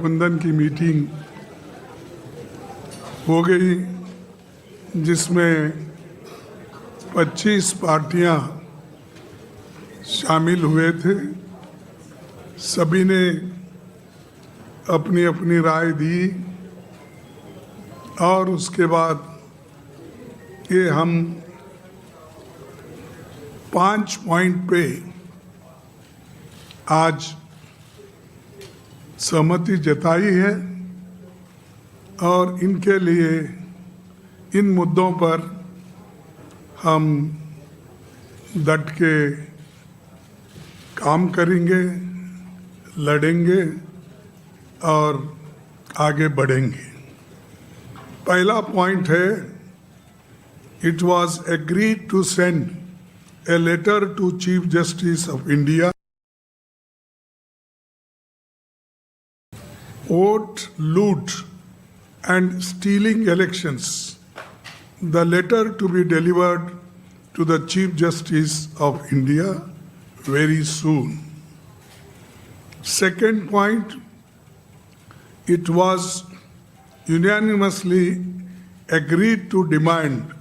प्रबंधन की मीटिंग हो गई जिसमें 25 पार्टियां शामिल हुए थे। सभी ने अपनी अपनी राय दी और उसके बाद ये हम 5 पॉइंट पे आज सहमति जताई है और इनके लिए इन मुद्दों पर हम डट के काम करेंगे, लड़ेंगे और आगे बढ़ेंगे। पहला पॉइंट है, it was agreed to send a letter to chief justice of India vote, loot and stealing elections. The letter to be delivered to the Chief Justice of India very soon. Second point, it was unanimously agreed to demand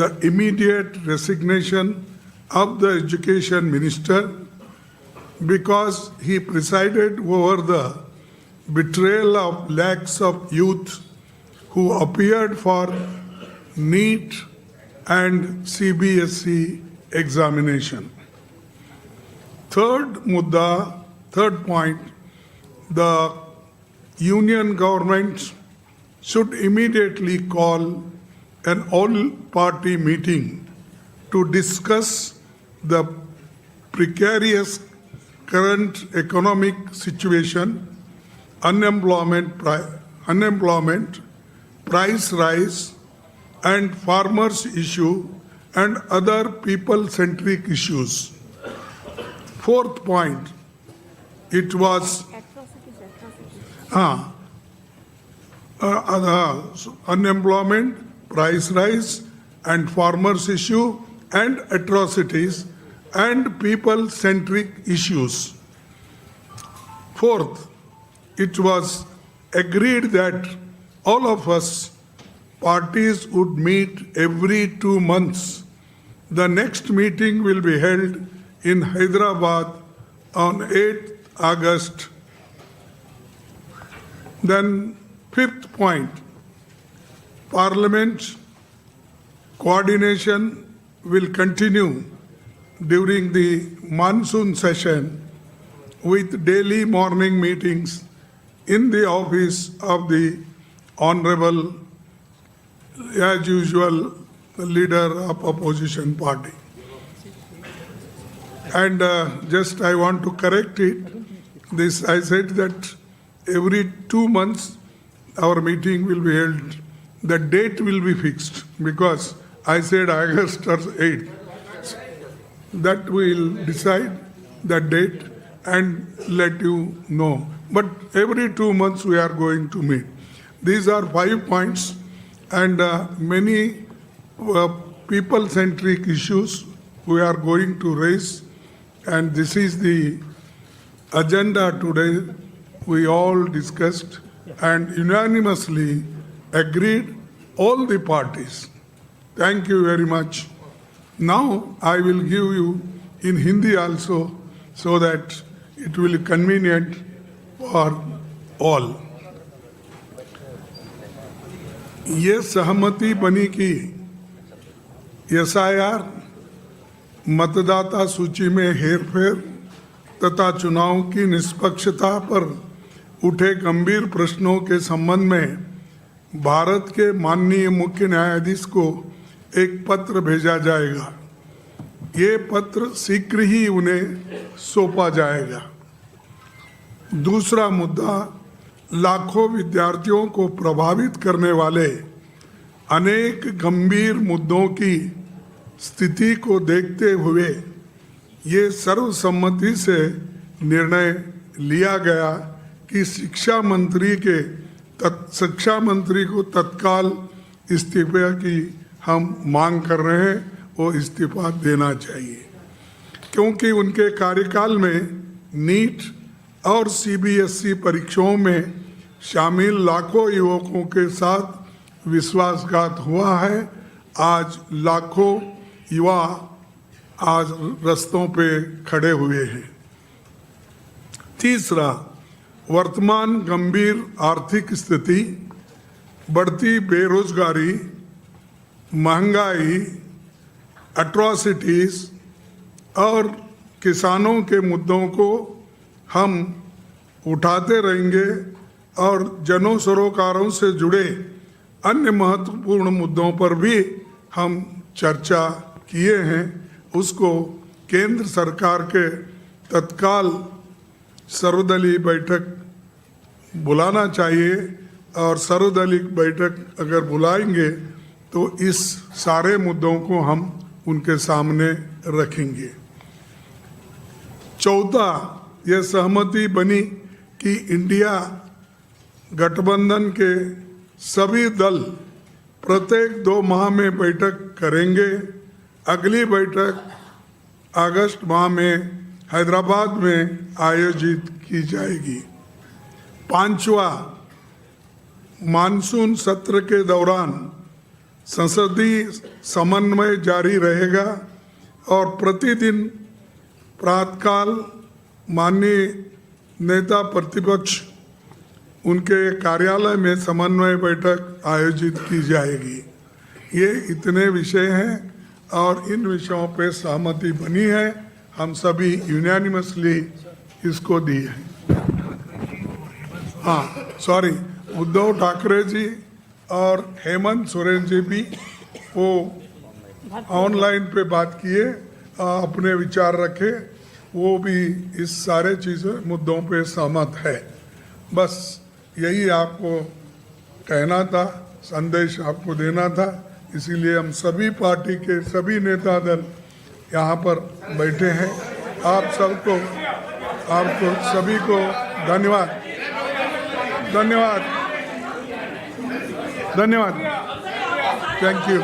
the immediate resignation of the Education Minister because he presided over the betrayal of lakhs of youth who appeared for NEET and CBSE examination. Third point, the union government should immediately call an all-party meeting to discuss the precarious current economic situation, unemployment, price rise, and farmers' issue and other people-centric issues. Fourth point, it was unemployment, price rise, and farmers' issue and atrocities and people-centric issues. Fourth, it was agreed that all of us parties would meet every 2 months. The next meeting will be held in Hyderabad on 8th August. Then fifth point, Parliament coordination will continue during the monsoon session with daily morning meetings in the office of the Honorable, as usual, leader of opposition party. And just I want to correct it. This I said that every 2 months our meeting will be held. The date will be fixed because I said August or 8th. That we will decide the date and let you know. But every 2 months we are going to meet. These are 5 points and many people-centric issues we are going to raise. And this is the agenda today. We all discussed and unanimously agreed, all the parties. Thank you very much. Now I will give you in Hindi also so that it will be convenient for all. ये सहमति बनी कि SIR, मतदाता सूची में हेरफेर तथा चुनाव की निष्पक्षता पर उठे गंभीर प्रश्नों के संबंध में भारत के माननीय मुख्य न्यायाधीश को एक पत्र भेजा जाएगा। ये पत्र शीघ्र ही उन्हें सौंपा जाएगा। दूसरा मुद्दा, लाखों विद्यार्थियों को प्रभावित करने वाले अनेक गंभीर मुद्दों की स्थिति को देखते हुए ये सर्वसम्मति से निर्णय लिया गया कि शिक्षा मंत्री को तत्काल इस्तीफे की हम मांग कर रहे हैं, वो इस्तीफा देना चाहिए क्योंकि उनके कार्यकाल में नीट और सीबीएसई परीक्षाओं में शामिल लाखों युवकों के साथ विश्वासघात हुआ है। आज लाखों युवा आज रास्तों पे खड़े हुए हैं। तीसरा, वर्तमान गंभीर आर्थिक स्थिति, बढ़ती बेरोजगारी, महंगाई, एट्रॉसिटीज और किसानों के मुद्दों को हम उठाते रहेंगे और जन सरोकारों से जुड़े अन्य महत्वपूर्ण मुद्दों पर भी हम चर्चा किए हैं। उसको केंद्र सरकार के तत्काल सर्वदलीय बैठक बुलाना चाहिए और सर्वदलीय बैठक अगर बुलाएंगे तो इस सारे मुद्दों को हम उनके सामने रखेंगे। चौथा, यह सहमति बनी कि इंडिया गठबंधन के सभी दल प्रत्येक 2 माह में बैठक करेंगे। अगली बैठक अगस्त माह में हैदराबाद में आयोजित की जाएगी। पांचवा, मानसून सत्र के दौरान संसदीय समन्वय जारी रहेगा और प्रतिदिन प्रातःकाल माननीय नेता प्रतिपक्ष उनके कार्यालय में समन्वय बैठक आयोजित की जाएगी। ये इतने विषय हैं और इन विषयों पे सहमति बनी है। हम सभी यूनानिमसली इसको दी है। हाँ, सॉरी, उद्धव ठाकरे जी और हेमंत सोरेन जी भी वो ऑनलाइन पे बात किए, अपने विचार रखे, वो भी इस सारे चीज़ों मुद्दों पे सहमत है। बस यही आपको कहना था, संदेश आपको देना था। इसीलिए हम सभी पार्टी के सभी नेता दल यहाँ पर बैठे हैं। आपको सभी को धन्यवाद। Thank you.